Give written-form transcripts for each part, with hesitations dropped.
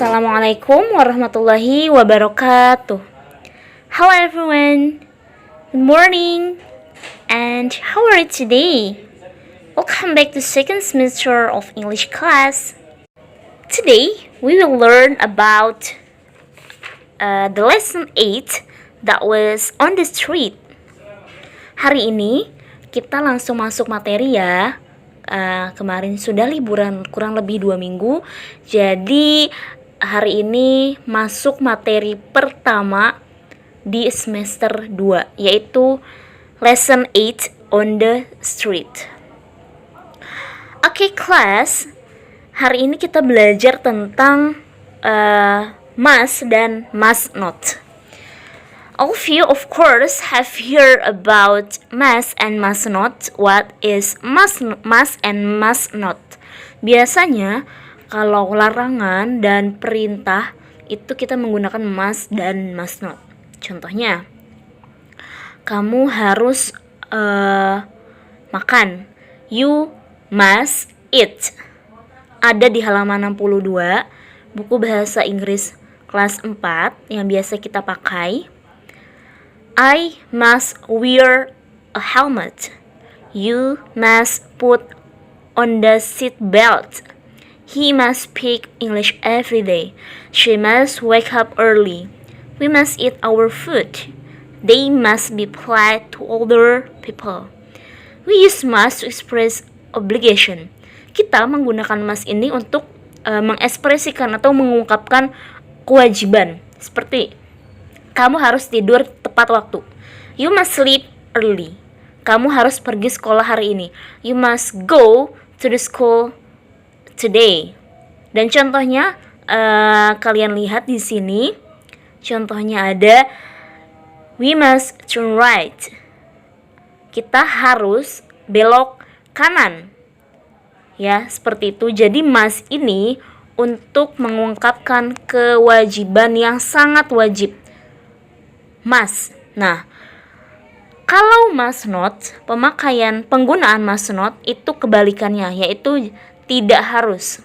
Assalamualaikum warahmatullahi wabarakatuh. Hello everyone. Good morning. And how are you today? Welcome back to second semester of English class. Today we will learn about the lesson 8 that was on the street. Hari ini kita langsung masuk materi ya. Kemarin sudah liburan kurang lebih 2 minggu. Jadi hari ini masuk materi pertama di semester 2, yaitu lesson 8 on the street. Oke, class. Hari ini kita belajar tentang must dan must not. All of you, of course, have heard about must and must not. What is must and must not? Biasanya, kalau larangan dan perintah, itu kita menggunakan must dan must not. Contohnya, kamu harus makan. You must eat. Ada di halaman 62, buku bahasa Inggris kelas 4 yang biasa kita pakai. I must wear a helmet. You must put on the seat belt. He must speak English every day. She must wake up early. We must eat our food. They must be polite to older people. We use must to express obligation. Kita menggunakan must ini untuk mengekspresikan atau mengungkapkan kewajiban. Seperti kamu harus tidur tepat waktu. You must sleep early. Kamu harus pergi sekolah hari ini. You must go to the school today. Dan contohnya kalian lihat di sini. Contohnya ada we must turn right. Kita harus belok kanan. Ya, seperti itu. Jadi must ini untuk mengungkapkan kewajiban yang sangat wajib. Must. Nah, kalau must not, penggunaan must not itu kebalikannya, yaitu tidak harus.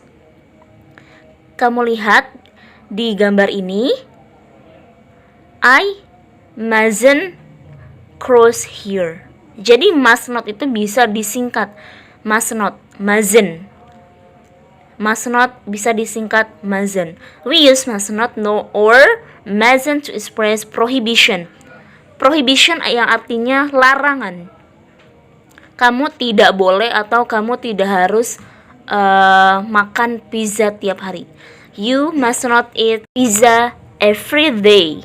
Kamu lihat di gambar ini, I mustn't cross here. Jadi must not itu bisa disingkat must not, mustn't. Must not bisa disingkat mustn't. We use must not, no, or mustn't to express prohibition. Prohibition yang artinya larangan. Kamu tidak boleh atau kamu tidak harus makan pizza tiap hari. You must not eat pizza every day.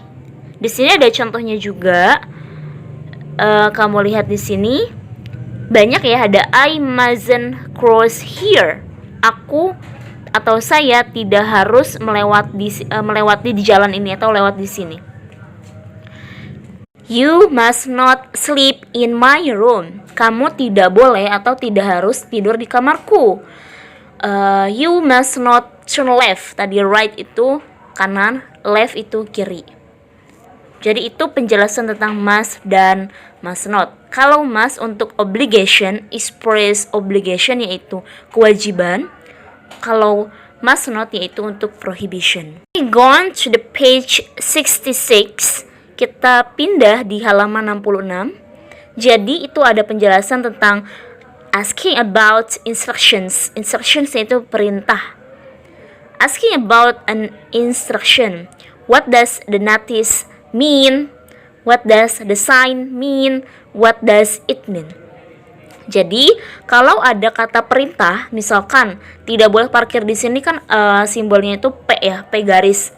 Di sini ada contohnya juga. Kamu lihat di sini banyak ya, ada I mustn't cross here. Aku atau saya tidak harus melewati di jalan ini atau lewat di sini. You must not sleep in my room. Kamu tidak boleh atau tidak harus tidur di kamarku. You must not turn left. Tadi right itu kanan, left itu kiri. Jadi itu penjelasan tentang must dan must not. Kalau must untuk obligation, express obligation yaitu kewajiban. Kalau must not yaitu untuk prohibition. We go on to the page 66. Kita pindah di halaman 66. Jadi itu ada penjelasan tentang asking about instructions. Instructions yaitu perintah. Asking about an instruction. What does the notice mean? What does the sign mean? What does it mean? Jadi, kalau ada kata perintah, misalkan tidak boleh parkir di sini kan simbolnya itu P ya, P garis.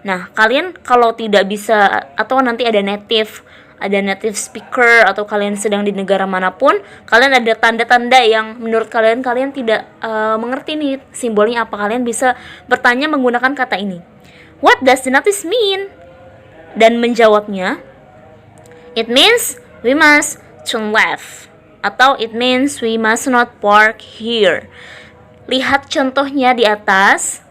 Nah, kalian kalau tidak bisa atau nanti ada native speaker atau kalian sedang di negara manapun, kalian ada tanda-tanda yang menurut kalian tidak mengerti nih simbolnya apa, kalian bisa bertanya menggunakan kata ini. What does the notice mean? Dan menjawabnya, it means we must turn left, atau it means we must not park here. Lihat contohnya di atas,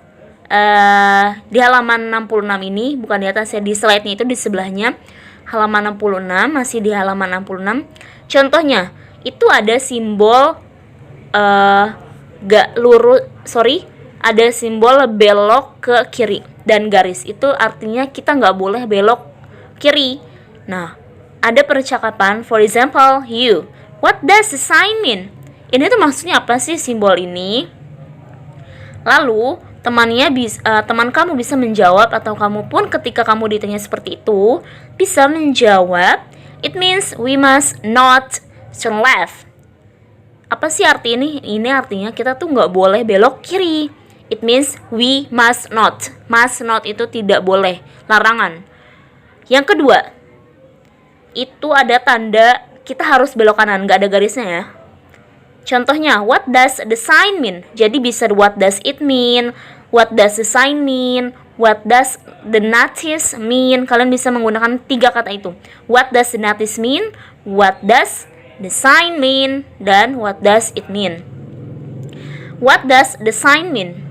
di halaman 66 ini, bukan di atas ya, di slide-nya itu di sebelahnya, halaman 66, masih di halaman 66. Contohnya, itu ada simbol ada simbol belok ke kiri, dan garis itu artinya kita nggak boleh belok kiri. Nah, ada percakapan, for example, you, what does the sign mean? Ini tuh maksudnya apa sih simbol ini? Lalu teman kamu bisa menjawab, atau kamu pun ketika kamu ditanya seperti itu bisa menjawab, it means we must not turn left. Apa sih arti ini? Ini artinya kita tuh nggak boleh belok kiri. It means we must not. Must not itu tidak boleh, larangan. Yang kedua, itu ada tanda kita harus belok kanan, nggak ada garisnya ya. Contohnya, what does the sign mean? Jadi bisa what does it mean, what does the sign mean, what does the notice mean. Kalian bisa menggunakan 3 kata itu. What does the notice mean, what does the sign mean, dan what does it mean. What does the sign mean?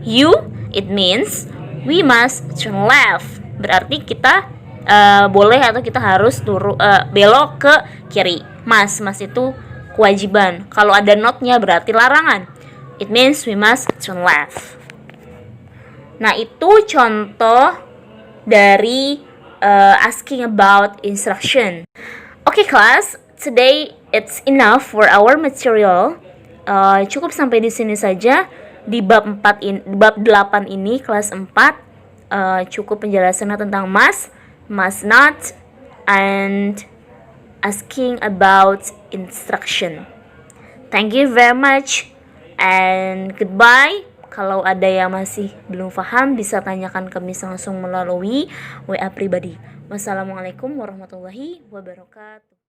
You, it means we must turn left. Berarti kita boleh atau kita harus belok ke kiri. Mas itu kewajiban. Kalau ada not-nya berarti larangan. It means we must turn left. Nah, itu contoh dari asking about instruction. Okay, class, today it's enough for our material. Cukup sampai di sini saja di bab 8 ini, kelas 4. Cukup penjelasannya tentang must not, and asking about instruction. Thank you very much and goodbye. Kalau ada yang masih belum paham bisa tanyakan ke Miss langsung melalui WA pribadi. Wassalamualaikum warahmatullahi wabarakatuh.